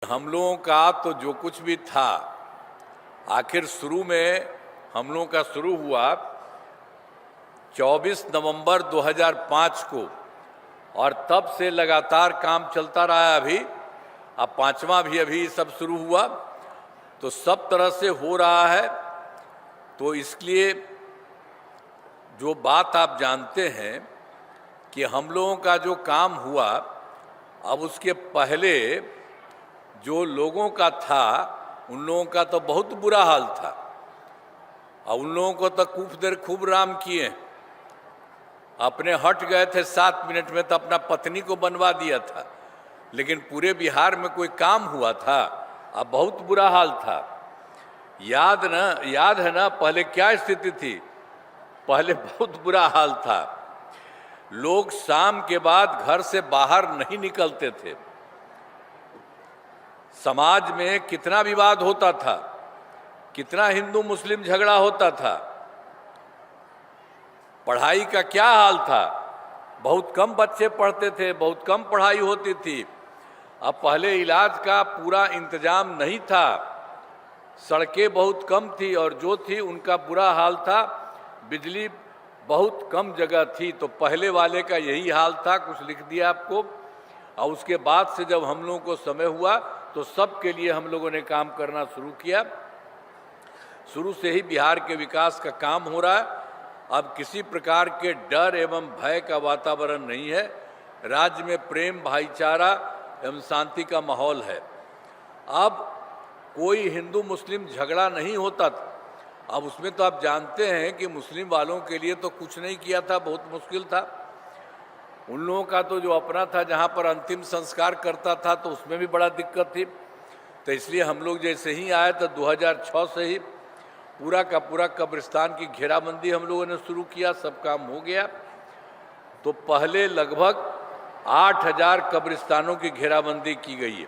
हम लोगों का तो जो कुछ भी था, आखिर शुरू में हम लोगों का शुरू हुआ 24 नवंबर 2005 को, और तब से लगातार काम चलता रहा है। अभी अब पांचवा भी अभी सब शुरू हुआ, तो सब तरह से हो रहा है। तो इसलिए जो बात आप जानते हैं कि हम लोगों का जो काम हुआ, अब उसके पहले जो लोगों का था उन लोगों का तो बहुत बुरा हाल था, और उन लोगों को तो खूब राम किए, अपने हट गए थे 7 मिनट में तो अपना पत्नी को बनवा दिया था, लेकिन पूरे बिहार में कोई काम हुआ था? अब बहुत बुरा हाल था। याद है ना पहले क्या स्थिति थी? पहले बहुत बुरा हाल था। लोग शाम के बाद घर से बाहर नहीं निकलते थे। समाज में कितना विवाद होता था, कितना हिंदू मुस्लिम झगड़ा होता था। पढ़ाई का क्या हाल था? बहुत कम बच्चे पढ़ते थे, बहुत कम पढ़ाई होती थी। अब पहले इलाज का पूरा इंतजाम नहीं था, सड़कें बहुत कम थी, और जो थी उनका बुरा हाल था। बिजली बहुत कम जगह थी, तो पहले वाले का यही हाल था। कुछ लिख दिया आपको। और उसके बाद से जब हम लोगों को समय हुआ तो सबके लिए हम लोगों ने काम करना शुरू किया। शुरू से ही बिहार के विकास का काम हो रहा है। अब किसी प्रकार के डर एवं भय का वातावरण नहीं है। राज्य में प्रेम, भाईचारा एवं शांति का माहौल है। अब कोई हिंदू मुस्लिम झगड़ा नहीं होता था। अब उसमें तो आप जानते हैं कि मुस्लिम वालों के लिए तो कुछ नहीं किया था, बहुत मुश्किल था। उन लोगों का तो जो अपना था, जहाँ पर अंतिम संस्कार करता था, तो उसमें भी बड़ा दिक्कत थी। तो इसलिए हम लोग जैसे ही आए तो 2006 से ही पूरा का पूरा कब्रिस्तान की घेराबंदी हम लोगों ने शुरू किया। सब काम हो गया। तो पहले लगभग 8000 कब्रिस्तानों की घेराबंदी की गई है।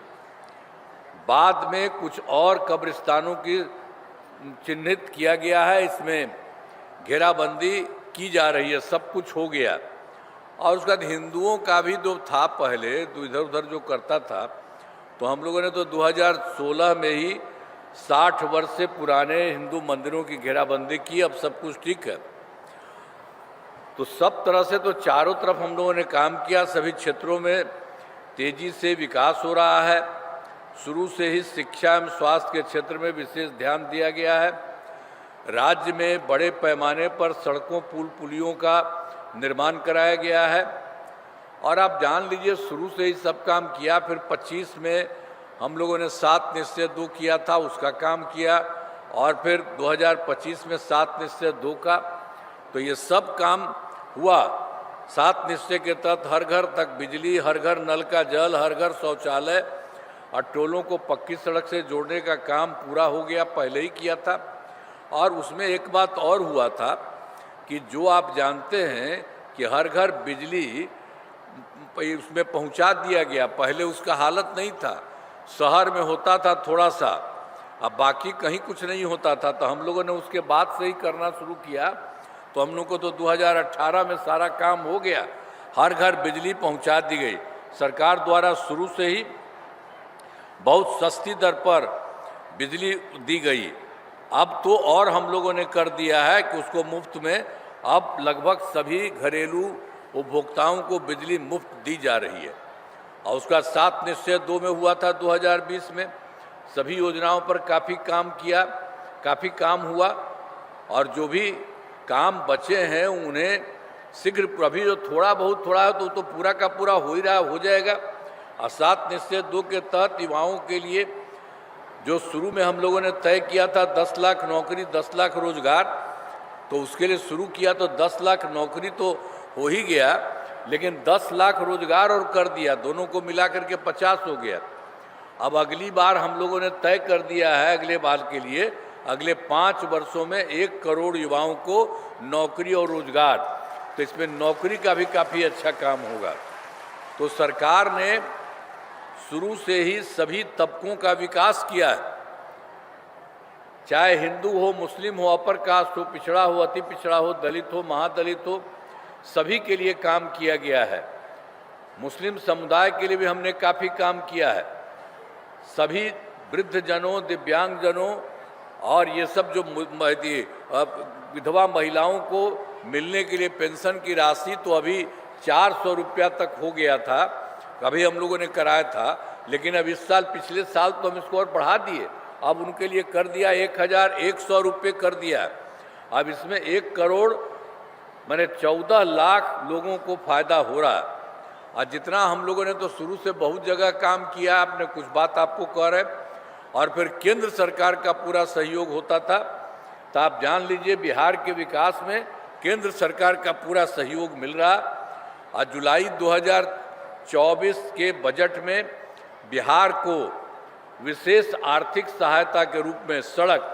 बाद में कुछ और कब्रिस्तानों की चिन्हित किया गया है, इसमें घेराबंदी की जा रही है। सब कुछ हो गया। और उसके बाद हिंदुओं का भी जो था पहले, तो इधर उधर जो करता था, तो हम लोगों ने तो 2016 में ही 60 वर्ष से पुराने हिंदू मंदिरों की घेराबंदी की। अब सब कुछ ठीक है। तो सब तरह से तो चारों तरफ हम लोगों ने काम किया। सभी क्षेत्रों में तेजी से विकास हो रहा है। शुरू से ही शिक्षा एवं स्वास्थ्य के क्षेत्र में विशेष ध्यान दिया गया है। राज्य में बड़े पैमाने पर सड़कों, पुल, पुलियों का निर्माण कराया गया है। और आप जान लीजिए, शुरू से ही सब काम किया। फिर 25 में हम लोगों ने 7 निश्चय 2 किया था, उसका काम किया। और फिर 2025 में 7 निश्चय 2 का। तो ये सब काम हुआ। 7 निश्चय के तहत हर घर तक बिजली, हर घर नल का जल, हर घर शौचालय, और टोलों को पक्की सड़क से जोड़ने का काम पूरा हो गया, पहले ही किया था। और उसमें एक बात और हुआ था कि जो आप जानते हैं कि हर घर बिजली उसमें पहुंचा दिया गया। पहले उसका हालत नहीं था। शहर में होता था थोड़ा सा, अब बाकी कहीं कुछ नहीं होता था। तो हम लोगों ने उसके बाद से ही करना शुरू किया। तो हम लोग को तो 2018 में सारा काम हो गया। हर घर बिजली पहुंचा दी गई। सरकार द्वारा शुरू से ही बहुत सस्ती दर पर बिजली दी गई। अब तो और हम लोगों ने कर दिया है कि उसको मुफ्त में, अब लगभग सभी घरेलू उपभोक्ताओं को बिजली मुफ्त दी जा रही है। और उसका 7 निश्चय 2 में हुआ था 2020 में। सभी योजनाओं पर काफ़ी काम किया, काफ़ी काम हुआ। और जो भी काम बचे हैं उन्हें शीघ्र, अभी जो थोड़ा है तो पूरा का पूरा हो ही रहा, हो जाएगा। और 7 निश्चय 2 के तहत युवाओं के लिए जो शुरू में हम लोगों ने तय किया था 10 लाख नौकरी, 10 लाख रोजगार, तो उसके लिए शुरू किया तो 10 लाख नौकरी तो हो ही गया, लेकिन 10 लाख रोजगार और कर दिया। दोनों को मिला करके 50 हो गया। अब अगली बार हम लोगों ने तय कर दिया है अगले बार के लिए, अगले 5 वर्षों में 1 करोड़ युवाओं को नौकरी और रोजगार। तो इसमें नौकरी का भी काफ़ी अच्छा काम होगा। तो सरकार ने शुरू से ही सभी तबकों का विकास किया है, चाहे हिंदू हो, मुस्लिम हो, अपर कास्ट हो, पिछड़ा हो, अति पिछड़ा हो, दलित हो, महादलित हो, सभी के लिए काम किया गया है। मुस्लिम समुदाय के लिए भी हमने काफ़ी काम किया है। सभी वृद्धजनों, दिव्यांगजनों और ये सब जो विधवा महिलाओं को मिलने के लिए पेंशन की राशि तो अभी 400 रुपया तक हो गया था, अभी हम लोगों ने कराया था, लेकिन अब इस साल, पिछले साल तो हम इसको और बढ़ा दिए, अब उनके लिए कर दिया 1100 रुपये कर दिया। अब इसमें 1 करोड़ माने 14 लाख लोगों को फायदा हो रहा है। और जितना हम लोगों ने तो शुरू से बहुत जगह काम किया, आपने कुछ बात आपको कह रहे, और फिर केंद्र सरकार का पूरा सहयोग होता था, तो आप जान लीजिए बिहार के विकास में केंद्र सरकार का पूरा सहयोग मिल रहा। और जुलाई 2024 के बजट में बिहार को विशेष आर्थिक सहायता के रूप में सड़क,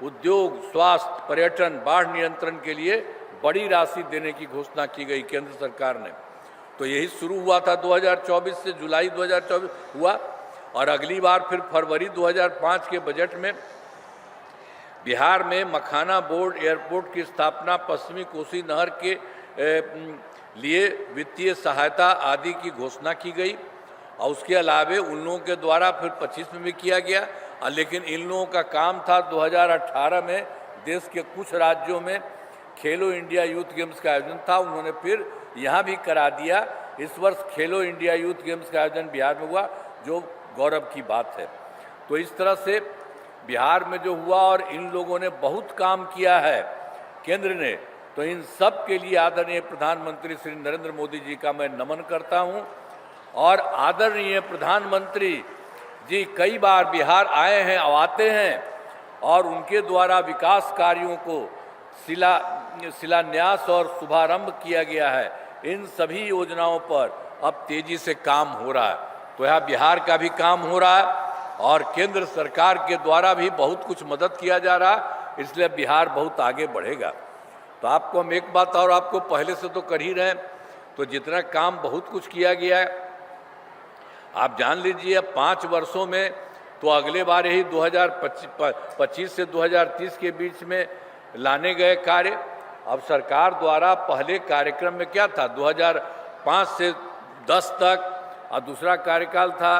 उद्योग, स्वास्थ्य, पर्यटन, बाढ़ नियंत्रण के लिए बड़ी राशि देने की घोषणा की गई केंद्र सरकार ने। तो यही शुरू हुआ था 2024 से, जुलाई 2024 हुआ, और अगली बार फिर फरवरी 2005 के बजट में बिहार में मखाना बोर्ड एयरपोर्ट की स्थापना, पश्चिमी कोसी नहर के लिए वित्तीय सहायता आदि की घोषणा की गई। और उसके अलावे उन लोगों के द्वारा फिर 25 में भी किया गया, लेकिन इन लोगों का काम था 2018 में देश के कुछ राज्यों में खेलो इंडिया यूथ गेम्स का आयोजन था, उन्होंने फिर यहाँ भी करा दिया। इस वर्ष खेलो इंडिया यूथ गेम्स का आयोजन बिहार में हुआ, जो गौरव की बात है। तो इस तरह से बिहार में जो हुआ, और इन लोगों ने बहुत काम किया है केंद्र ने, तो इन सब के लिए आदरणीय प्रधानमंत्री श्री नरेंद्र मोदी जी का मैं नमन करता हूँ। और आदरणीय प्रधानमंत्री जी कई बार बिहार आए हैं, आते हैं, और उनके द्वारा विकास कार्यों को शिलान्यास और शुभारंभ किया गया है। इन सभी योजनाओं पर अब तेजी से काम हो रहा है। तो यहाँ बिहार का भी काम हो रहा है, और केंद्र सरकार के द्वारा भी बहुत कुछ मदद किया जा रहा है, इसलिए बिहार बहुत आगे बढ़ेगा। तो आपको हम एक बात और आपको पहले से तो कर ही रहे हैं, तो जितना काम बहुत कुछ किया गया है, आप जान लीजिए 5 वर्षों में तो अगले बार यही 2025 से 2030 के बीच में लाने गए कार्य। अब सरकार द्वारा पहले कार्यक्रम में क्या था, 2005 से 10 तक, और दूसरा कार्यकाल था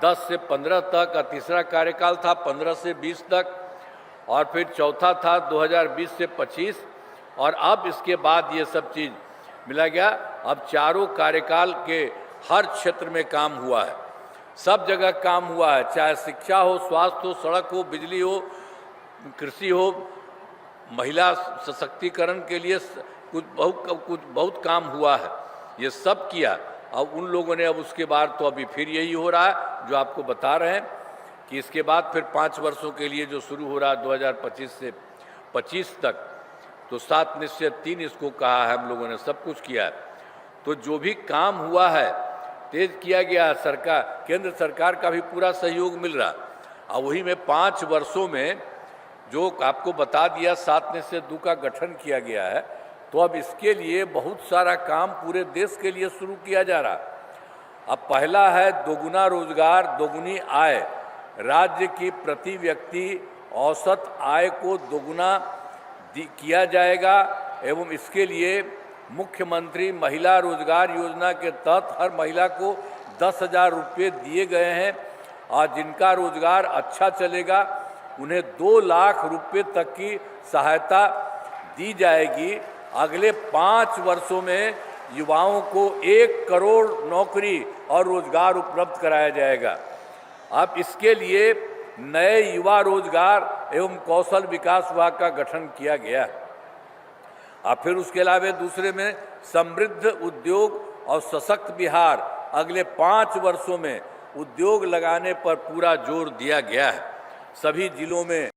10 से 15 तक, और तीसरा कार्यकाल था 15 से 20 तक, और फिर चौथा था 2020 से 25, और अब इसके बाद ये सब चीज़ मिला गया। अब चारों कार्यकाल के हर क्षेत्र में काम हुआ है, सब जगह काम हुआ है, चाहे शिक्षा हो, स्वास्थ्य हो, सड़क हो, बिजली हो, कृषि हो, महिला सशक्तिकरण के लिए कुछ बहुत काम हुआ है, ये सब किया। अब उन लोगों ने, अब उसके बाद तो अभी फिर यही हो रहा है जो आपको बता रहे हैं कि इसके बाद फिर 5 वर्षों के लिए जो शुरू हो रहा है 2025 से 25 तक, तो 7 निश्चय 3 इसको कहा है, हम लोगों ने सब कुछ किया है। तो जो भी काम हुआ है तेज किया गया, सरकार, केंद्र सरकार का भी पूरा सहयोग मिल रहा। और वही में 5 वर्षों में जो आपको बता दिया 7 निश्चय 2 का गठन किया गया है, तो अब इसके लिए बहुत सारा काम पूरे देश के लिए शुरू किया जा रहा। अब पहला है दोगुना रोजगार, दोगुनी आय। राज्य की प्रति व्यक्ति औसत आय को दोगुना किया जाएगा, एवं इसके लिए मुख्यमंत्री महिला रोजगार योजना के तहत हर महिला को 10,000 रुपये दिए गए हैं, और जिनका रोजगार अच्छा चलेगा उन्हें 2 लाख रुपये तक की सहायता दी जाएगी। अगले 5 वर्षों में युवाओं को 1 करोड़ नौकरी और रोजगार उपलब्ध कराया जाएगा। अब इसके लिए नए युवा रोजगार एवं कौशल विकास विभाग का गठन किया गया है। और फिर उसके अलावा दूसरे में समृद्ध उद्योग और सशक्त बिहार, अगले 5 वर्षों में उद्योग लगाने पर पूरा जोर दिया गया है। सभी जिलों में